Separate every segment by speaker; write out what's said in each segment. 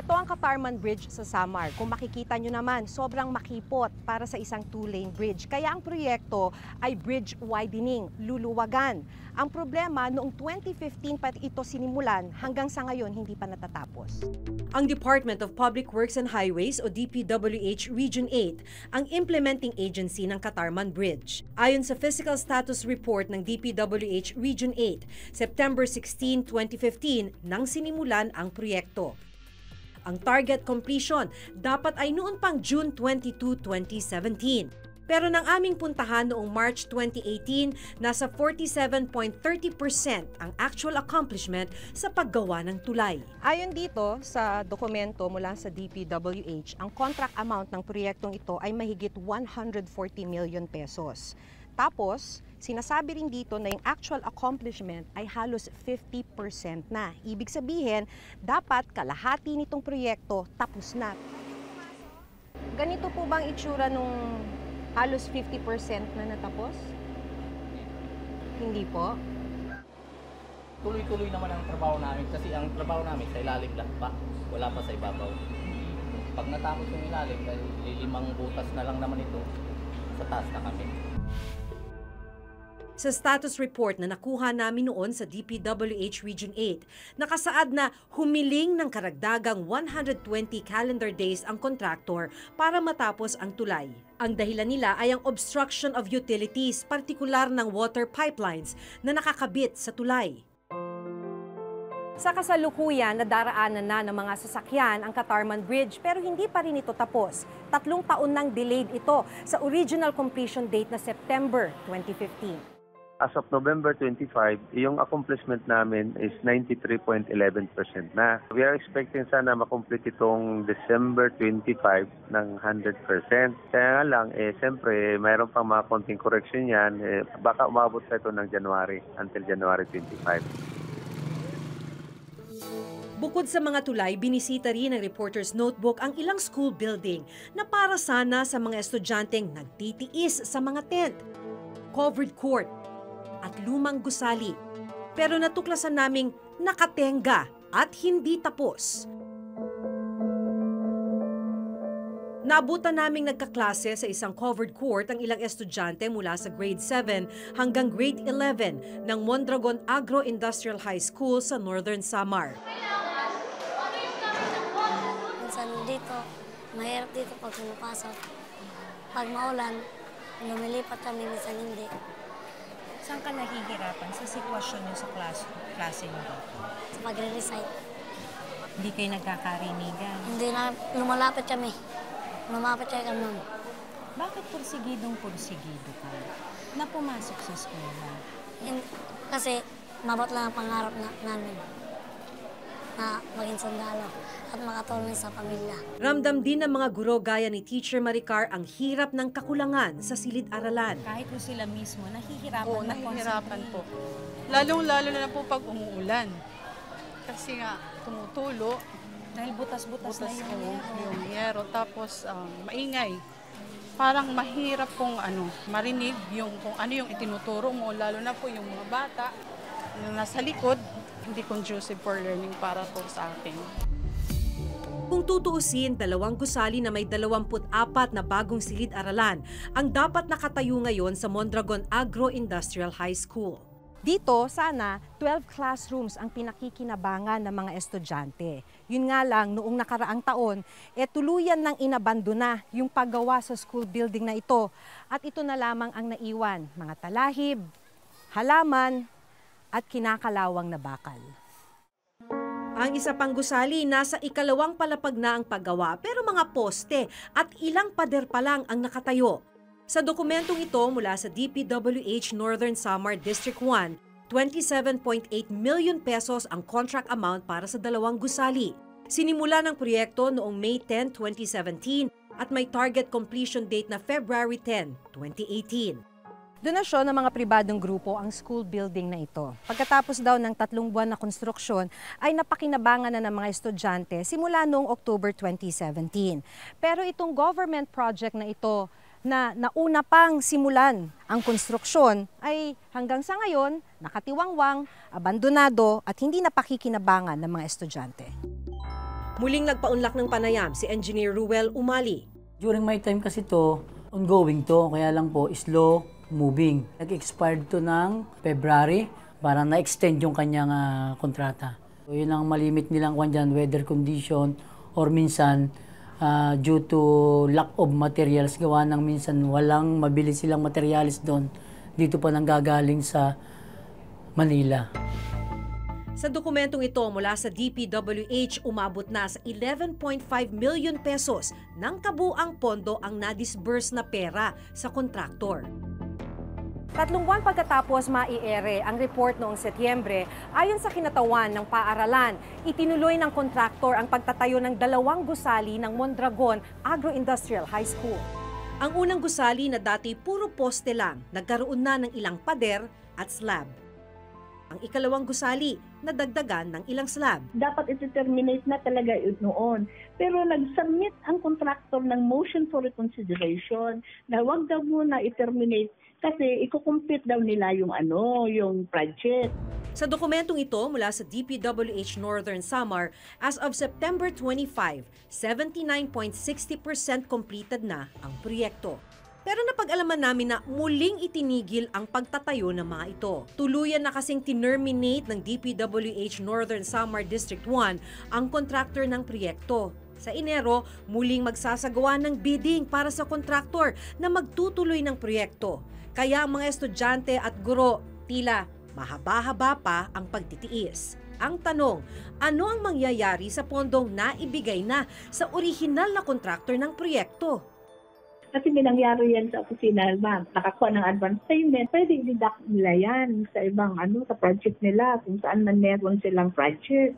Speaker 1: Ito ang Katarman Bridge sa Samar. Kung makikita nyo naman, sobrang makipot para sa isang two-lane bridge. Kaya ang proyekto ay bridge widening, luluwagan. Ang problema, noong 2015 pa ito sinimulan, hanggang sa ngayon hindi pa natatapos. Ang Department of Public Works and Highways o DPWH Region 8 ang implementing agency ng Katarman Bridge. Ayon sa Physical Status Report ng DPWH Region 8, September 16, 2015 nang sinimulan ang proyekto. Ang target completion dapat ay noon pang June 22, 2017. Pero nang aming puntahan noong March 2018, nasa 47.30% ang actual accomplishment sa paggawa ng tulay. Ayon dito sa dokumento mula sa DPWH, ang contract amount ng proyektong ito ay mahigit 140 million pesos. Tapos, sinasabi rin dito na yung actual accomplishment ay halos 50% na. Ibig sabihin, dapat kalahati nitong proyekto tapos na. Ganito po bang itsura nung halos 50% na natapos? Hindi po.
Speaker 2: Tuloy-tuloy naman ang trabaho namin kasi ang trabaho namin sa ilalim lang pa. Wala pa sa ibabaw. Pag natapos yung ilalim, dahil 5 butas na lang naman ito, sa taas na kami.
Speaker 1: Sa status report na nakuha namin noon sa DPWH Region 8, nakasaad na humiling ng karagdagang 120 calendar days ang kontraktor para matapos ang tulay. Ang dahilan nila ay ang obstruction of utilities, partikular ng water pipelines na nakakabit sa tulay. Sa kasalukuyan, nadaraanan na ng mga sasakyan ang Katarman Bridge pero hindi pa rin ito tapos. 3 taon nang delayed ito sa original completion date na September 2015.
Speaker 3: As of November 25, yung accomplishment namin is 93.11% na. We are expecting sana makomplete itong December 25 ng 100%. Kaya nga lang, siyempre, mayroon pang mga konting correction yan. Baka umabot sa ito ng January, until January 25.
Speaker 1: Bukod sa mga tulay, binisita rin ng Reporter's Notebook ang ilang school building na para sana sa mga estudyanteng nagtitiis sa mga tent, covered court, at lumang gusali. Pero natuklasan naming nakatenga at hindi tapos. Naabutan naming nagkaklase sa isang covered court ang ilang estudyante mula sa grade 7 hanggang grade 11 ng Mondragon Agro-Industrial High School sa Northern Samar.
Speaker 4: Minsan dito, mahirap dito pag pumapasok. Pag maulan, lumilipat kami, minsan hindi.
Speaker 1: Saan ka nahihirapan sa sitwasyon niyo sa klase niyo dito?
Speaker 4: Sa pagre-recite.
Speaker 1: Hindi kayo nagkakarinigan?
Speaker 4: Hindi na, lumapit kami, ma'am.
Speaker 1: Bakit pursigidong-pursigido ka na pumasok sa eskwela?
Speaker 4: Kasi mabot lang ang pangarap namin na maging sundalo at makatulong sa pamilya.
Speaker 1: Ramdam din ng mga guro gaya ni Teacher Maricar ang hirap ng kakulangan sa silid-aralan.
Speaker 5: Kahit po sila mismo, nahihirapan
Speaker 6: Oo, nahihirapan po. Lalong-lalo na po pag umuulan. Kasi nga, tumutulo.
Speaker 5: Dahil butas-butas na
Speaker 6: yung yero. Tapos, maingay. Parang mahirap pong marinig kung ano yung itinuturo mo, lalo na po yung mga bata na nasa likod, hindi conducive for learning para po sa akin.
Speaker 1: Kung tutuusin, 2 gusali na may 24 na bagong silid-aralan ang dapat nakatayo ngayon sa Mondragon Agro-Industrial High School. Dito, sana, 12 classrooms ang pinakikinabangan ng mga estudyante. Yun nga lang, noong nakaraang taon, tuluyan nang inabandona yung paggawa sa school building na ito. At ito na lamang ang naiwan, mga talahib, halaman, at kinakalawang na bakal. Ang isa pang gusali, nasa ikalawang palapag na ang paggawa pero mga poste at ilang pader pa lang ang nakatayo. Sa dokumentong ito mula sa DPWH Northern Samar District 1, 27.8 million pesos ang contract amount para sa 2 gusali. Sinimula ng proyekto noong May 10, 2017 at may target completion date na February 10, 2018. Donasyon ng mga pribadong grupo ang school building na ito. Pagkatapos daw ng 3 buwan na konstruksyon ay napakinabangan na ng mga estudyante simula noong October 2017. Pero itong government project na ito na nauna pang simulan ang konstruksyon ay hanggang sa ngayon nakatiwangwang, abandonado at hindi napakikinabangan ng mga estudyante. Muling nagpaunlak ng panayam si Engineer Ruel Umali.
Speaker 7: During my time kasi to, ongoing to, kaya lang po slow moving. Nag-expired to ng February, para na-extend yung kanyang kontrata. So, yun ang malimit nilang dyan, weather condition, or minsan due to lack of materials, gawa ng minsan walang mabili silang materials doon, dito pa nanggagaling sa Manila.
Speaker 1: Sa dokumentong ito mula sa DPWH, umabot na sa 11.5 million pesos ng kabuang pondo ang na-disburse na pera sa kontraktor. 3 buwan pagkatapos maiere ang report noong Setyembre, ayon sa kinatawan ng paaralan, itinuloy ng kontraktor ang pagtatayo ng 2 gusali ng Mondragon Agro-Industrial High School. Ang unang gusali na dati puro poste lang, nagkaroon na ng ilang pader at slab. Ang ikalawang gusali, nadagdagan ng ilang slab.
Speaker 8: Dapat iti-terminate na talaga noon. Pero nag-submit ang contractor ng motion for reconsideration na wag daw muna i-terminate kasi i-complete daw nila yung project.
Speaker 1: Sa dokumentong ito mula sa DPWH Northern Samar, as of September 25, 79.60% completed na ang proyekto. Pero napag-alaman namin na muling itinigil ang pagtatayo ng mga ito. Tuluyan na kasing tinerminate ng DPWH Northern Samar District 1 ang kontraktor ng proyekto. Sa Enero, muling magsasagawa ng bidding para sa kontraktor na magtutuloy ng proyekto. Kaya ang mga estudyante at guro, tila mahaba-haba pa ang pagtitiis. Ang tanong, ano ang mangyayari sa pondong naibigay na sa orihinal na kontraktor ng proyekto?
Speaker 8: Kasi may nangyari yan sa opisina, nakakuha ng advance payment, pwede i-deduct nila yan sa ibang sa project nila, kung saan man meron silang project.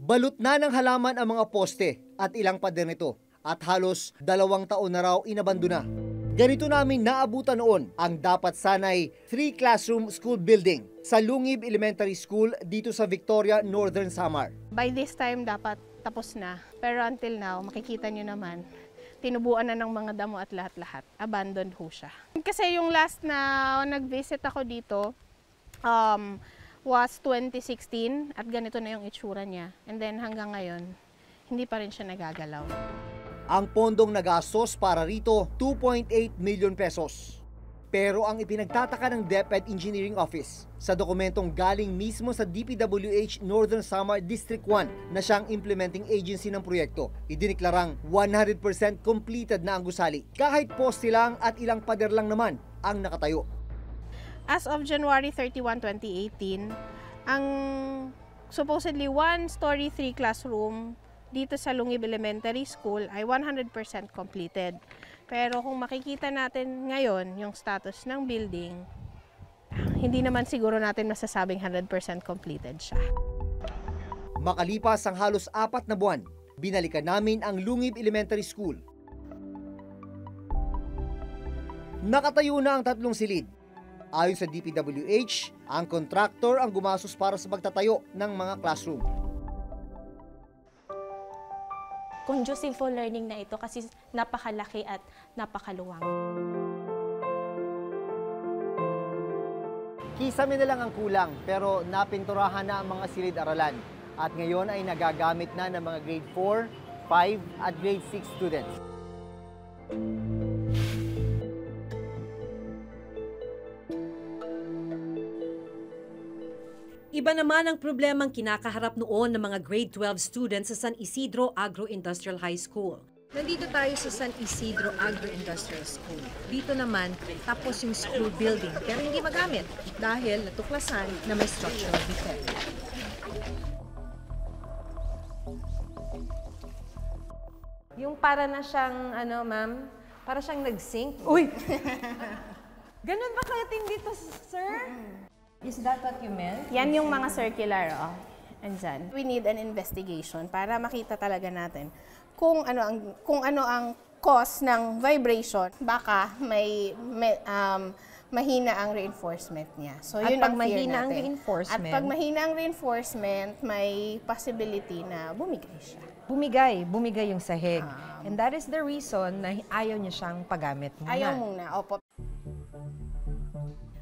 Speaker 9: Balot na ng halaman ang mga poste at ilang pader nito at halos 2 taon na raw inabandona. Ganito namin naabutan noon ang dapat sanay 3-classroom school building sa Lungib Elementary School dito sa Victoria, Northern Samar.
Speaker 6: By this time, dapat tapos na. Pero until now, makikita nyo naman, tinubuan na ng mga damo at lahat-lahat. Abandoned ho siya. Kasi yung last na nag-visit ako dito was 2016 at ganito na yung itsura niya. And then hanggang ngayon, hindi pa rin siya nagagalaw.
Speaker 9: Ang pondong nagastos para rito, 2.8 million pesos. Pero ang ipinagtataka ng DepEd Engineering Office sa dokumentong galing mismo sa DPWH Northern Samar District 1 na siyang implementing agency ng proyekto, idiniklarang 100% completed na ang gusali. Kahit poste lang at ilang pader lang naman ang nakatayo.
Speaker 6: As of January 31, 2018, ang supposedly 1-story 3-classroom dito sa Lungib Elementary School ay 100% completed. Pero kung makikita natin ngayon yung status ng building, hindi naman siguro natin masasabing 100% completed siya.
Speaker 9: Makalipas ang halos 4 na buwan, binalikan namin ang Lungib Elementary School. Nakatayo na ang 3 silid. Ayon sa DPWH, ang kontraktor ang gumastos para sa pagtatayo ng mga classroom.
Speaker 5: Conducive for learning na ito kasi napakalaki at napakaluwang.
Speaker 9: Kisame na lang ang kulang pero napinturahan na ang mga silid-aralan at ngayon ay nagagamit na ng mga grade 4, 5 at grade 6 students.
Speaker 1: Iba naman ang problemang kinakaharap noon ng mga grade 12 students sa San Isidro Agro-Industrial High School. Nandito tayo sa San Isidro Agro-Industrial School. Dito naman, tapos yung school building, pero hindi magamit dahil natuklasan na may structural defect.
Speaker 10: Yung para na siyang, ma'am, para siyang nag-sink.
Speaker 1: Uy!
Speaker 10: Ganun ba katindi to, sir? Is that what you meant?
Speaker 6: Yan yung mga circular, andyan. We need an investigation para makita talaga natin kung ano ang cause ng vibration. Baka
Speaker 11: mahina ang reinforcement niya. So,
Speaker 10: At
Speaker 11: yun
Speaker 10: pag
Speaker 11: ang fear
Speaker 10: mahina ang
Speaker 11: natin.
Speaker 10: reinforcement?
Speaker 11: At pag mahina ang reinforcement, may possibility na bumigay siya.
Speaker 10: Bumigay yung sahig. And that is the reason na ayaw niya siyang paggamit muna.
Speaker 11: Ayaw muna, opo.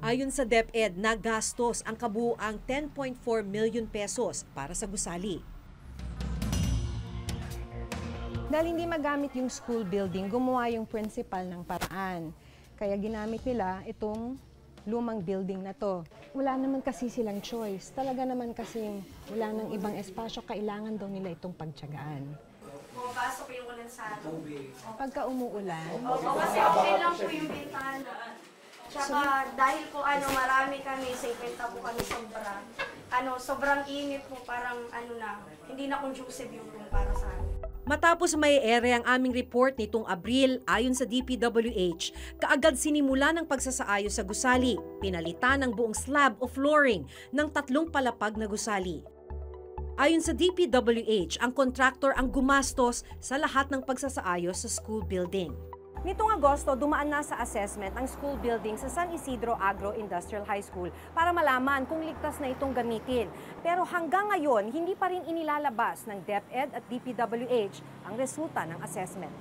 Speaker 1: Ayon sa DepEd, nagastos ang kabuuang 10.4 million pesos para sa gusali.
Speaker 10: Dahil hindi magamit yung school building, gumawa yung principal ng paraan. Kaya ginamit nila itong lumang building na to. Wala naman kasi silang choice. Talaga naman kasing wala nang ibang espasyo, kailangan daw nila itong pagtiyagaan.
Speaker 12: Pumapasok yung ulan sa atin.
Speaker 10: Pagka umuulan,
Speaker 12: Opo, kasi okay lang po yung bintana. Tsaka dahil po marami kami, sa ipenta po kami sobra. Sobrang init po, parang hindi na conducive yung room para sa amin.
Speaker 1: Matapos may ere ang aming report nitong Abril, ayon sa DPWH, kaagad sinimula ng pagsasaayos sa gusali. Pinalitan ang buong slab o flooring ng 3 palapag na gusali. Ayon sa DPWH, ang kontraktor ang gumastos sa lahat ng pagsasaayos sa school building. Nitong Agosto, dumaan na sa assessment ang school building sa San Isidro Agro-Industrial High School para malaman kung ligtas na itong gamitin. Pero hanggang ngayon, hindi pa rin inilalabas ng DepEd at DPWH ang resulta ng assessment.